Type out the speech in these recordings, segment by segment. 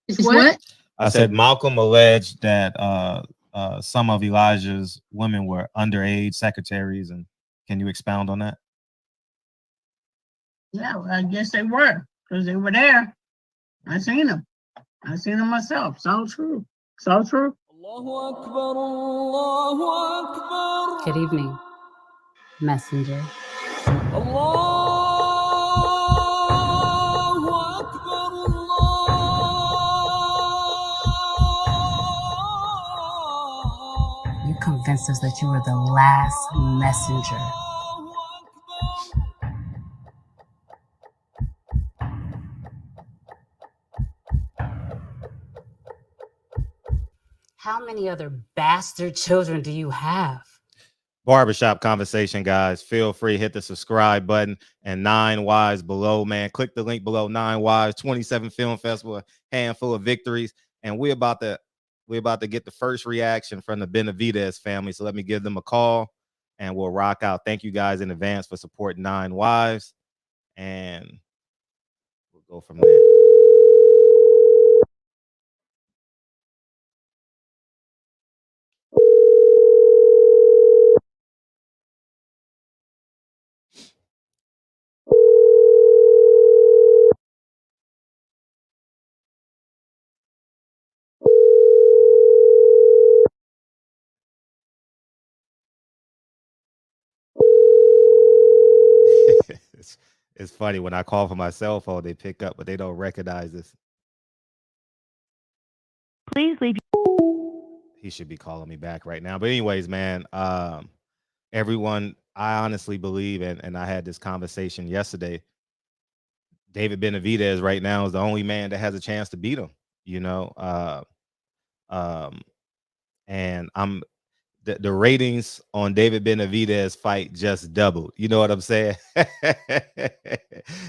It's what? I said Malcolm alleged that some of Elijah's women were underage secretaries, and can you expound on that? Yeah, well, I guess they were, because they were there. I seen them. I seen them myself. So true. So true. Good evening, messenger. You convinced us that you were the last messenger. How many other bastard children do you have? Barbershop conversation, guys. Feel free, hit the subscribe button and 9 Wives below, man. Click the link below. 9 Wives, 27 Film Festival, a handful of victories. And we're about to get the first reaction from the Benavidez family. So let me give them a call and we'll rock out. Thank you guys in advance for supporting 9 Wives. And we'll go from there. It's funny when I call for my cell phone, they pick up, but they don't recognize this. Please leave. He should be calling me back right now. But anyways, man, everyone, I honestly believe, and I had this conversation yesterday, David Benavidez right now is the only man that has a chance to beat him, you know. And the ratings on David Benavidez fight just doubled. You know what I'm saying?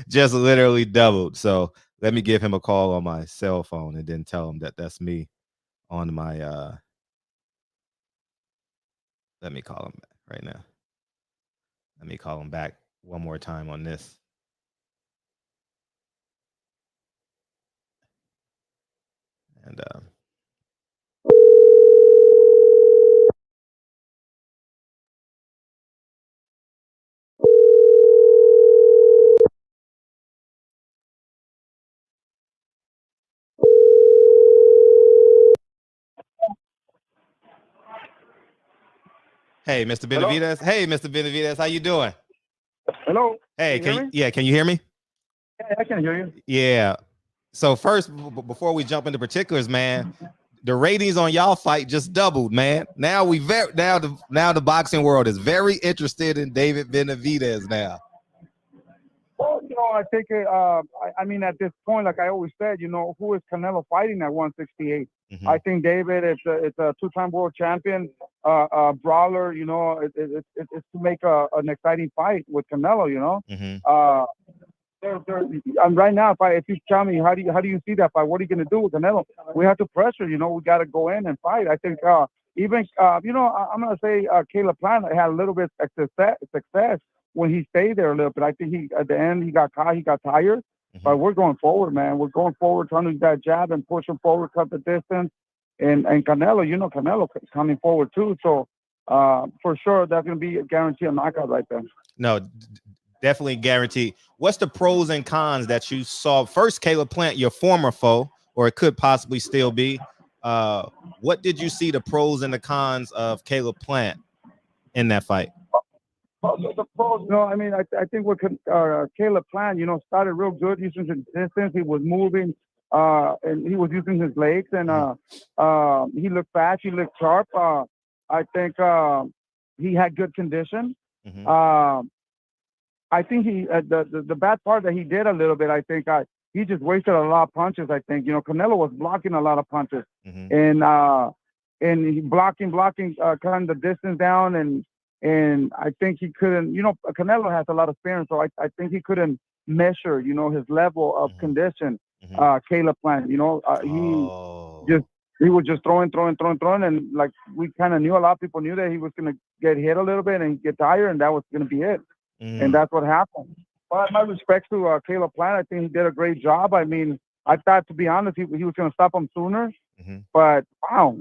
Just literally doubled. So let me give him a call on my cell phone and then tell him that that's me on my let me call him back right now. Let me call him back one more time on this. And hey, Mr. Benavidez. Hello? Hey, Mr. Benavidez, how you doing? Hello. Hey, can you hear me? Yeah, I can hear you. Yeah. So first, before we jump into particulars, man, the ratings on y'all fight just doubled, man. Now the boxing world is very interested in David Benavidez now. Well, I think I mean, at this point, like I always said, who is Canelo fighting at 168? Mm-hmm. I think David it's a two-time world champion, brawler. It's to make an exciting fight with Canelo. Mm-hmm. Right now, if you tell me how do you see that fight, what are you going to do with Canelo? We have to pressure. We got to go in and fight. I think even I'm going to say Caleb Plant had a little bit of success when he stayed there a little bit. I think at the end he got caught, he got tired. Mm-hmm. But we're going forward, man. We're going forward, trying to use that jab and push him forward, cut the distance. And Canelo, Canelo coming forward too. So for sure, that's going to be a guarantee of knockout right there. No, definitely guaranteed. What's the pros and cons that you saw? First, Caleb Plant, your former foe, or it could possibly still be. What did you see the pros and the cons of Caleb Plant in that fight? The pros, I mean, I think what Caleb Plant, started real good using his distance. He was moving, and he was using his legs, and he looked fast. He looked sharp. I think he had good condition. Mm-hmm. I think the bad part that he did a little bit, I think he just wasted a lot of punches. I think, Canelo was blocking a lot of punches. Mm-hmm. And he blocking, cutting the distance down. And I think he couldn't, Canelo has a lot of experience. So I think he couldn't measure, his level of mm-hmm. condition. Mm-hmm. Caleb Plant, he was just throwing. And like, we kind of knew, a lot of people knew that he was going to get hit a little bit and get tired, and that was going to be it. Mm. And that's what happened. But my respects to Caleb Plant. I think he did a great job. I mean, I thought, to be honest, he was going to stop him sooner. Mhm. But wow,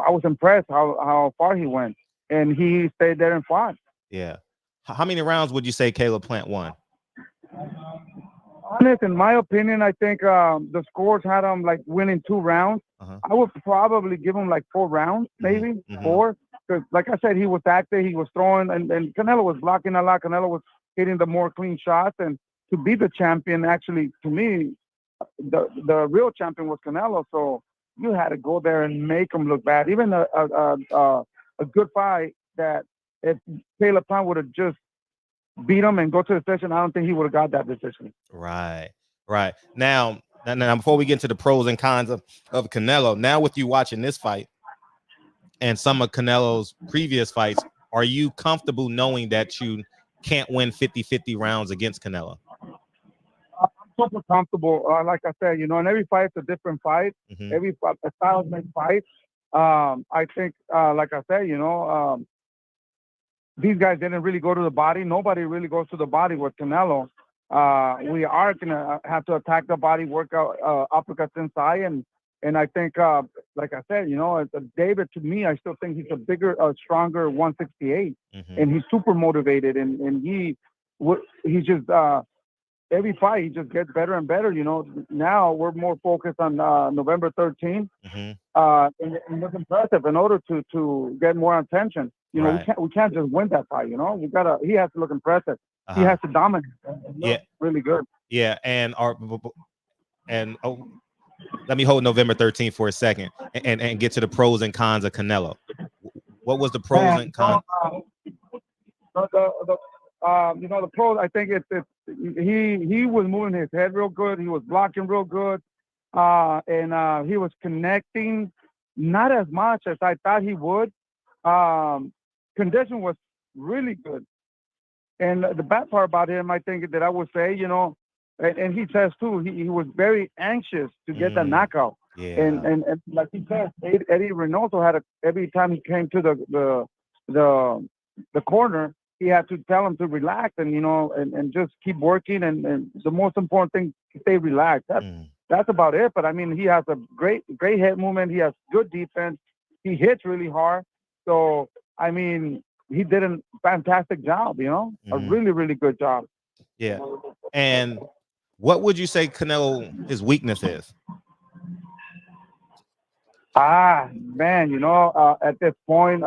I was impressed how far he went, and he stayed there and fought. Yeah. How many rounds would you say Caleb Plant won? Honest, in my opinion, I think the scores had him like winning 2 rounds. Uh-huh. I would probably give him like 4 rounds, maybe 4. Because, like I said, he was active, he was throwing, and Canelo was blocking a lot. Canelo was hitting the more clean shots, and to be the champion, actually, to me, the real champion was Canelo. So you had to go there and make him look bad. Even a good fight that if Caleb Plant would have just beat him and go to the session, I don't think he would have got that decision. Right. Now, before we get into the pros and cons of Canelo, now with you watching this fight and some of Canelo's previous fights, are you comfortable knowing that you can't win 50-50 rounds against Canelo? I'm super comfortable. Like I said, and every fight's a different fight. Every styles make fights. I think, like I said, these guys didn't really go to the body. Nobody really goes to the body with Canelo. We are gonna have to attack the body, work out uppercuts inside, and I think, like I said, David, to me, I still think he's a bigger, stronger 168, and he's super motivated, and he's just every fight he just gets better and better. Now we're more focused on November 13th, and look impressive in order to get more attention. Right. We can't just win that fight. He has to look impressive. He has to dominate. Yeah, really good. Yeah, and let me hold November 13th for a second and get to the pros and cons of Canelo. What was the pros and cons? The pros, I think he was moving his head real good. He was blocking real good, and he was connecting not as much as I thought he would. Condition was really good, and the bad part about him, I think, that I would say, and he says too, he was very anxious to get that knockout. Yeah. And like he said, Eddie Reynoso had every time he came to the corner, he had to tell him to relax and just keep working. And the most important thing, stay relaxed. That's about it. But I mean, he has a great head movement. He has good defense. He hits really hard. So I mean, he did a fantastic job. A really, really good job. Yeah. And what would you say Canelo, his weakness is? Man, at this point,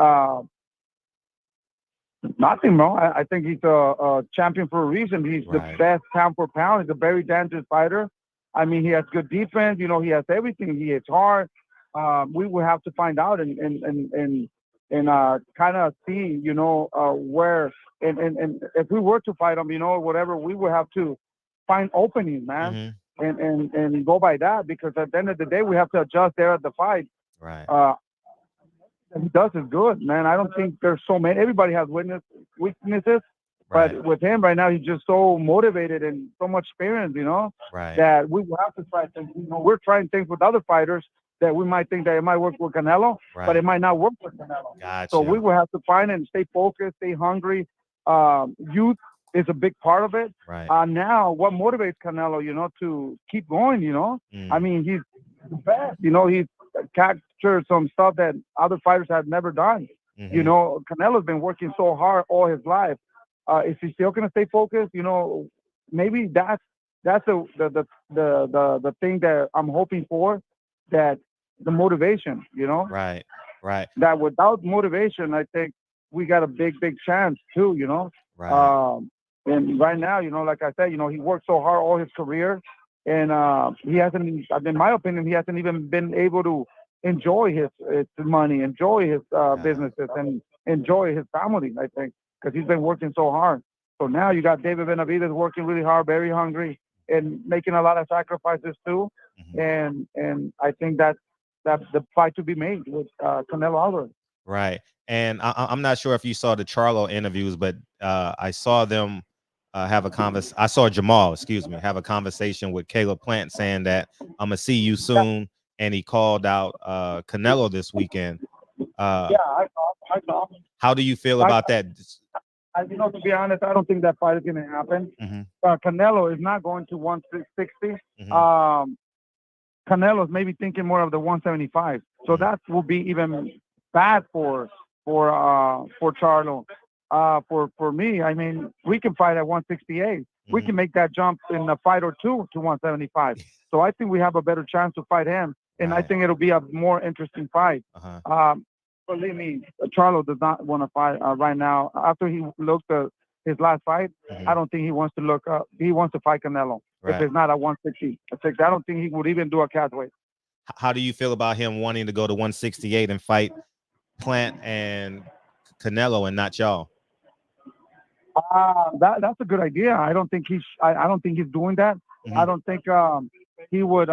nothing, bro. I think he's a champion for a reason. He's the best pound for pound. He's a very dangerous fighter. I mean, he has good defense. He has everything. He hits hard. We will have to find out and kind of see, where and if we were to fight him, whatever, we would have to find openings, man, and go by that, because at the end of the day, we have to adjust there at the fight. Right. He does is good, man. I don't think there's so many. Everybody has weaknesses, but with him right now, he's just so motivated and so much experience, that we will have to try things. We're trying things with other fighters that we might think that it might work with Canelo, but it might not work with Canelo. Gotcha. So we will have to find and stay focused, stay hungry. Youth is a big part of it. Now, what motivates Canelo, to keep going, I mean, he's the best. He's captured some stuff that other fighters have never done. Canelo's been working so hard all his life. Is he still gonna stay focused? Maybe that's the thing that I'm hoping for, that the motivation, Right. that without motivation, I think we got a big chance too, and right now, like I said, he worked so hard all his career, and he hasn't, in my opinion, he hasn't even been able to enjoy his money, enjoy his businesses, and enjoy his family, I think, because he's been working so hard. So now you got David Benavidez working really hard, very hungry, and making a lot of sacrifices too. And I think that's the fight to be made with Canelo Alvarez. Right. And I'm not sure if you saw the Charlo interviews, but I saw them have a conversation. I saw Jamal, have a conversation with Caleb Plant saying that I'm gonna see you soon, and he called out Canelo this weekend. I saw. How do you feel about that? To be honest, I don't think that fight is going to happen. Canelo is not going to 160. Canelo's maybe thinking more of the 175. So that will be even bad for Charlo. For me, I mean, we can fight at 168. We can make that jump in a fight or two to 175. So I think we have a better chance to fight him, and I think it'll be a more interesting fight. Believe me, Charlo does not want to fight right now. After he looked at his last fight, I don't think he wants to look up. He wants to fight Canelo. If it's not at 166, I don't think he would even do a catchweight. How do you feel about him wanting to go to 168 and fight Plant and Canelo and not y'all? That's a good idea. I don't think I don't think he's doing that. I don't think he would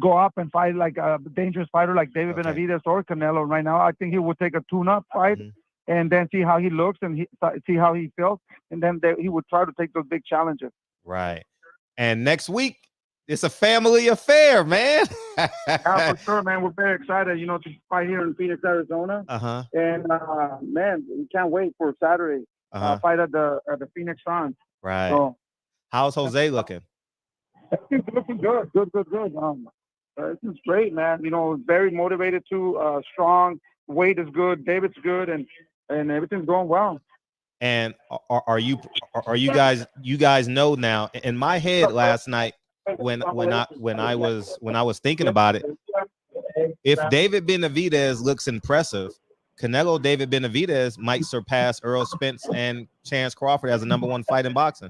go up and fight like a dangerous fighter like David Benavidez or Canelo right now. I think he would take a tune-up fight and then see how he looks and see how he feels, and then he would try to take those big challenges. Right. And next week, it's a family affair, man. Yeah, for sure, man. We're very excited, you know, to fight here in Phoenix, Arizona. And man, we can't wait for Saturday. Fight at the Phoenix Suns. Right. So, how's Jose looking? He's looking good. Good. This is great, man. You know, very motivated too. Strong. Weight is good. David's good, and everything's going well. And are you guys know now? In my head last night, when I was thinking about it, if David Benavidez looks impressive, Canelo David Benavidez might surpass Errol Spence and Chance Crawford as the #1 fight in boxing.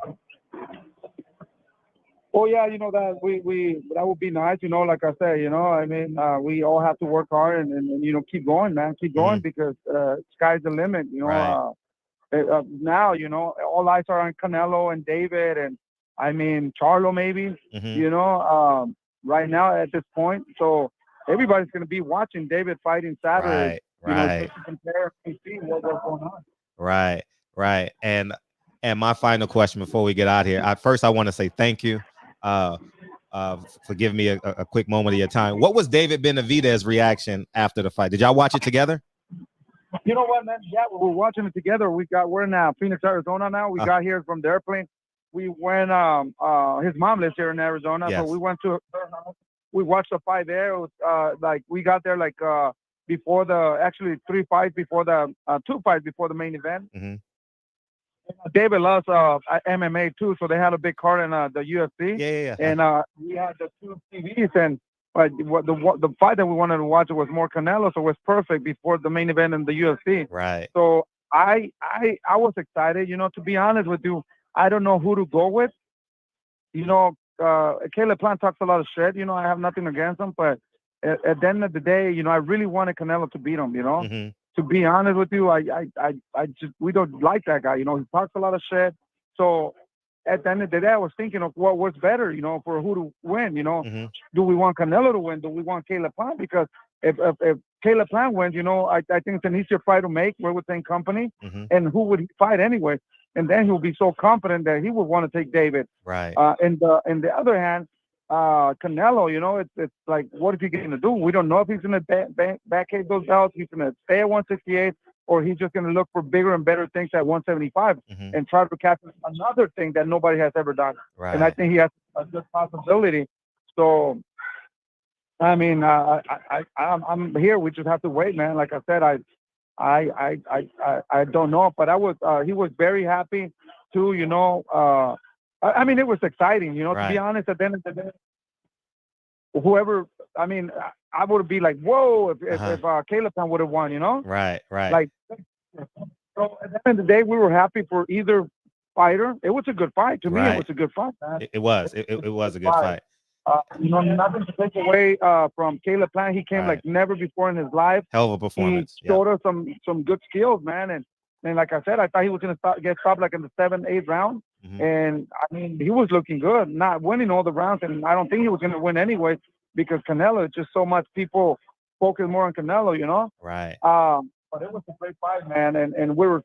Oh yeah, you know that that would be nice. You know, like I said, you know, I mean, we all have to work hard and you know, keep going, man, keep going because sky's the limit. You know, now you know all eyes are on Canelo and David and I mean Charlo maybe. You know, right now at this point, so everybody's gonna be watching David fighting Saturday. You know, just to compare and see what's going on. Right. And my final question before we get out here. I want to say thank you for giving me a quick moment of your time. What was David Benavidez's reaction after the fight? Did y'all watch it together? You know what, man? Yeah, we're watching it together. We're in Phoenix, Arizona now. We got here from the airplane. We went. His mom lives here in Arizona, so we went to her house. We watched the fight there. It was like we got there like before the 2 fights before the main event. David loves MMA too, so they had a big card in the UFC. Yeah. And we had the 2 TVs, and the fight that we wanted to watch was more Canelo, so it was perfect before the main event in the UFC. Right. So I was excited. You know, to be honest with you, I don't know who to go with. You know, Caleb Plant talks a lot of shit. You know, I have nothing against him, but at the end of the day, you know, I really wanted Canelo to beat him. You know. To be honest with you, we don't like that guy. You know, he talks a lot of shit. So at the end of the day, I was thinking of what's better, you know, for who to win. You know, do we want Canelo to win? Do we want Caleb Plant? Because if Caleb Plant wins, you know, I think it's an easier fight to make. We're with the same company, and who would he fight anyway? And then he'll be so confident that he would want to take David. Right. And the other hand, Canelo, you know, it's like, what is he going to do? We don't know if he's going to backhand those belts. He's going to stay at 168, or he's just going to look for bigger and better things at 175 and try to capture another thing that nobody has ever done. Right. And I think he has a good possibility. So, I mean, I'm here. We just have to wait, man. Like I said, I don't know, but he was very happy too, you know. I mean, it was exciting, you know, to be honest. At the end of the day, whoever, I mean, I would be like, whoa, if Caleb would have won, you know? Right. Like, so at the end of the day, we were happy for either fighter. It was a good fight. To me, it was a good fight, man. It was a good fight. You know, nothing to take away from Caleb Plant. He came like never before in his life. Hell of a performance. He showed us some good skills, man. And like I said, I thought he was going to get stopped like in the 7th, 8th round. And I mean, he was looking good, not winning all the rounds. And I don't think he was going to win anyway because Canelo, just so much people focus more on Canelo, you know? Right. But it was a great fight, man. And we were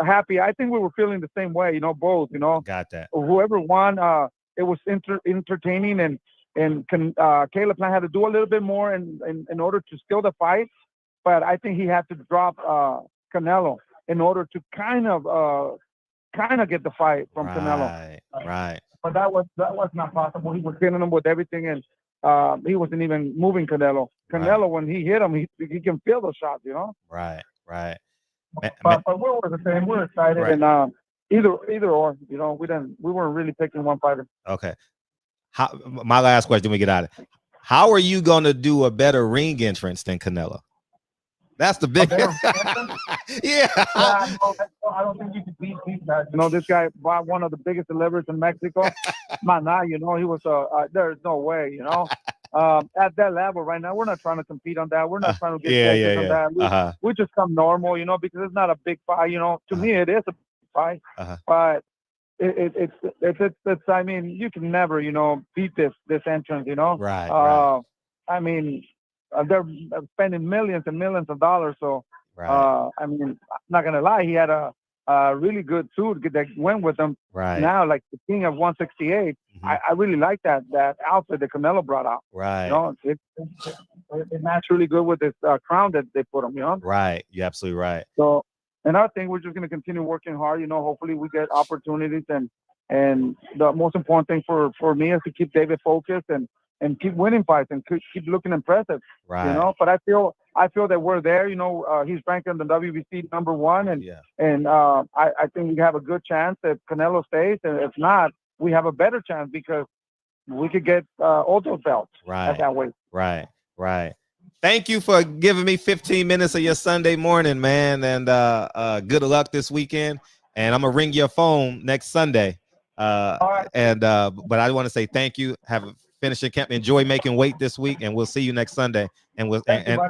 happy. I think we were feeling the same way, you know, both, you know? Got that. Whoever won, it was entertaining. And Caleb Plant had to do a little bit more in order to steal the fight. But I think he had to drop Canelo in order to kind of get the fight from Canelo. Right. But that was not possible. He was hitting him with everything, and he wasn't even moving Canelo. Canelo, when he hit him, he can feel the shots, you know. Right. But we're the same. We're excited, Right. and either or, you know, we weren't really picking one fighter. Okay. My last question, we get out of it. How are you gonna do a better ring entrance than Canelo? That's the big. Yeah. I don't think you can beat that. You know, this guy bought one of the biggest deliveries in Mexico. Nah, you know, he was there's no way, you know. At that level right now, we're not trying to compete on that. We're not trying to get focused on that. We just come normal, you know, because it's not a big fight, you know. To me, it is a big fight, but it's I mean, you can never, you know, beat this entrance, you know. Right. I mean, they're spending millions and millions of dollars, so I mean, I'm not gonna lie, he had a really good suit that went with him. Right. Now, like the King of 168, I really like that outfit that Canelo brought out. Right. You know, it matched really good with this crown that they put him. You know. Right. You're absolutely right. So, and I think we're just gonna continue working hard. You know, hopefully we get opportunities, and the most important thing for me is to keep David focused and keep winning fights and keep looking impressive. Right. You know, but I feel that we're there. You know, he's ranked in the WBC #1, and I think we have a good chance if Canelo stays, and if not, we have a better chance because we could get all those belts at that weight. Right. Thank you for giving me 15 minutes of your Sunday morning, man, and good luck this weekend. And I'm gonna ring your phone next Sunday. All right. And but I want to say thank you. Have a finishing camp. Enjoy making weight this week, and we'll see you next Sunday. And we'll and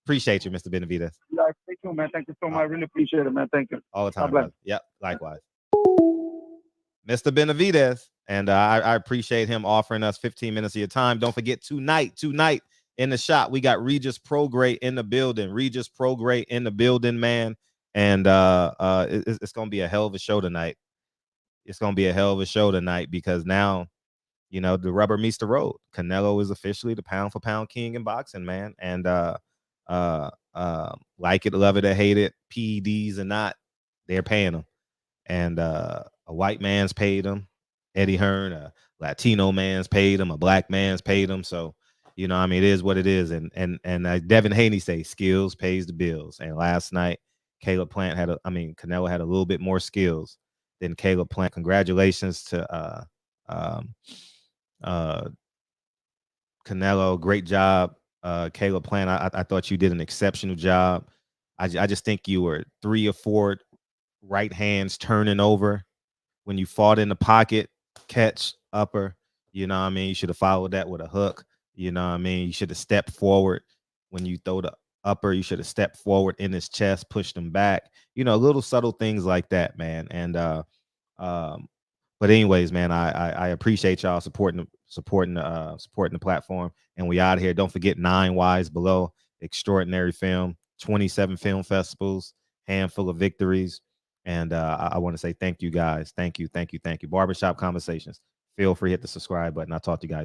appreciate you, Mr. Benavidez. Yeah, thank you, man. Thank you so much. I really appreciate it, man. Thank you. All the time, brother. Yep, likewise. Mr. Benavidez, and I appreciate him offering us 15 minutes of your time. Don't forget tonight in the shop, we got Regis Prograde in the building. Regis Prograde in the building, man. And it's gonna be a hell of a show tonight. It's gonna be a hell of a show tonight because now, you know, the rubber meets the road. Canelo is officially the pound for pound king in boxing, man. And like it, love it, or hate it, PEDs or not, they're paying him. And a white man's paid him, Eddie Hearn. A Latino man's paid him. A black man's paid him. So, you know, I mean, it is what it is. And Devin Haney say skills pays the bills. And last night, Canelo had a little bit more skills than Caleb Plant. Congratulations to Canelo. Great job, Caleb Plant. I thought you did an exceptional job. I just think you were 3 or 4 right hands turning over when you fought in the pocket, catch, upper. You know what I mean? You should have followed that with a hook. You know what I mean? You should have stepped forward when you throw the upper. You should have stepped forward in his chest, pushed him back. You know, little subtle things like that, man. And but anyways, man, I appreciate y'all supporting the platform. And we out of here. Don't forget 9 Wise Below, extraordinary film, 27 film festivals, handful of victories. And I want to say thank you guys. Thank you. Barbershop Conversations. Feel free to hit the subscribe button. I'll talk to you guys.